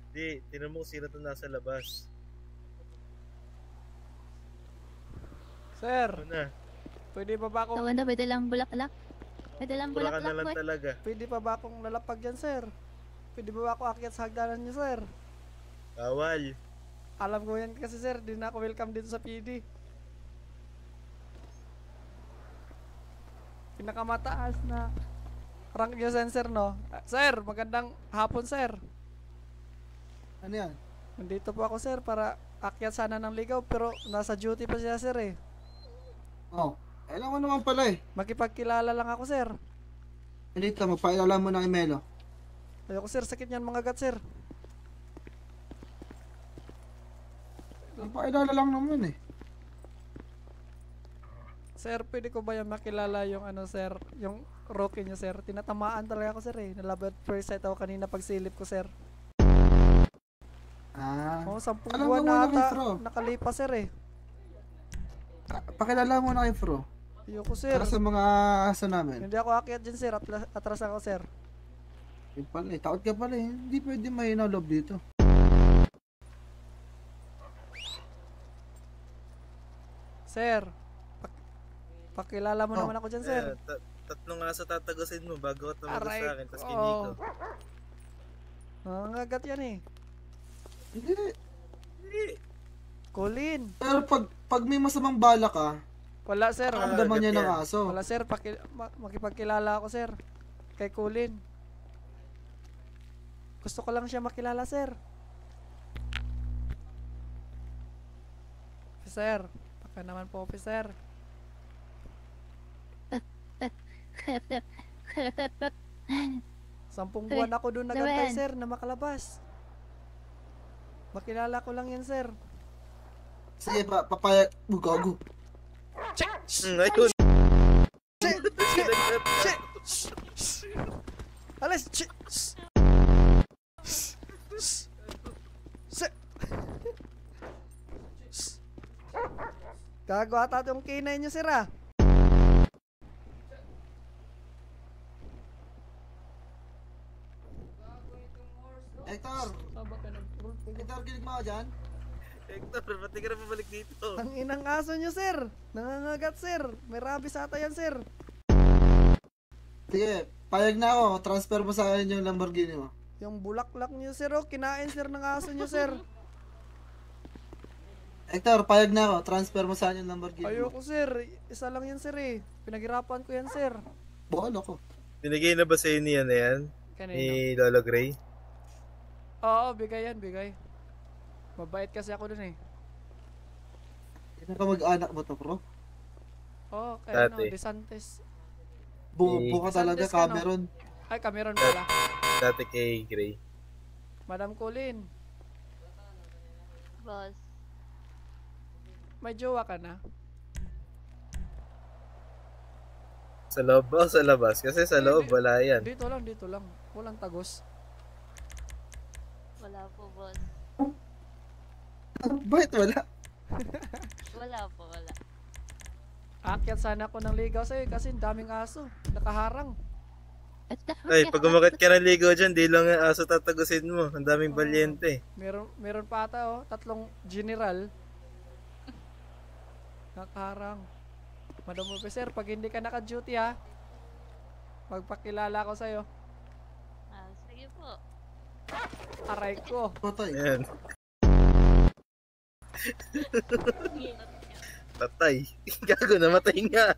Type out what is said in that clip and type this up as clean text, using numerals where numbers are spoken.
Di, tinan mo kung sino to nasa labas. Sir, Ano na? pwede pa ba akong... Tawa na, pwede lang bulaklak. Pwede lang Pura ka na bulaklak, lang boy. talaga. Pwede pa ba akong lalapag dyan, sir? Pwede pa ba ako akyat sa hagdanan niyo, sir? Bawal. Alam ko yan kasi, sir. Di na ako welcome dito sa PD. Pinakamataas na rank niyo, sir, no? Sir, magandang hapon, sir. Ano yan? Nandito po ako, sir, para akyat sana ng ligaw. Pero nasa duty pa siya, sir, eh. Oh, alam mo naman pala eh. Makipagkilala lang ako, sir. Dito, magpakilala mo ng Imelo. Ayoko, sir. Sakit niyan mga gat, sir. Magpakilala lang naman eh. Sir, pwede ko ba yung makilala yung ano, sir? Yung rookie niyo, sir? Tinatamaan talaga ako, sir, eh. Nalabot first sight ako kanina pagsilip ko, sir. Ah. Oo, 10 Alam buwan mo na muna kay ata Fro. nakalipas, sir, eh. Pakilala mo na kay Fro. Ayoko, sir. Para sa mga asa namin. Hindi ako akyat dyan, sir. Atras ako, sir. Yun pala eh. Takot ka pala eh. Hindi pwede mahina loob dito. Sir, pakilala mo Oh. naman ako dyan, sir. Tatlong aso tatagusin mo bago ka tumagos Aray sa akin. Tapos ko. kiniko. Nangangagat yan, eh. Hindi. Colin. Pero pag may masamang bala ka, Wala, sir. ramdaman niya agad ng yan. aso. Wala, sir. Makipagkilala ako, sir. Kay Colin. Gusto ko lang siya makilala, sir. Officer. Baka naman po, officer. 10 buwan ako doon nagantay, Naman. sir, na makalabas. Makilala ko lang yan, sir. Sige, papayag. Gago. Ayun. Alis! Gago ata yung kinay nyo, sir, ah. Hector! Hector, kinig mo ako dyan? Hector, pati ka na pabalik dito. Ang inang aso nyo, sir. Nangangagat, sir. May rabies ata yan, sir. Sige, payag na ako. Transfer mo sa akin yung Lamborghini mo. Yung bulaklak nyo, sir, oh. Kinain, sir, ng aso nyo, sir. Hector, payag na ako. Transfer mo sa akin yung Lamborghini mo. Ayoko, sir. Isa lang yan, sir, eh. Pinaghirapan ko yan, sir. Bukal ako. Binigay na ba sa'yo niya na yan? Kanino? Ni Lolo Gray? Oo, bigay yan, bigay. Mabait kasi ako dun, eh. Hindi ka mag-anak mo to, bro? Oo, kaya ano, Dati. DeSantis. Buka talaga, Santos ka, no? Cameron. Ay, Cameron pala. Dati kay Gray. Madam Colin, Boss. may jowa ka na? Sa loob o sa labas? Kasi sa loob wala yan. Dito lang. Walang tagos. Wala po, boss. Bakit wala? Wala po, wala. Aakyat sana ako ng ligaw sa'yo kasi daming aso. Nakaharang. Ay, pag umakit ka ng ligaw dyan, di lang yung aso tatagusin mo. Ang daming balyente. Meron pa ata, oh. 3 general. Nakaharang. Madam Officer, pag hindi ka naka-duty, ha, magpakilala ko sa'yo. Sige po. Aray ko. Patay. Ayan. Patay. Gago, namatay nga.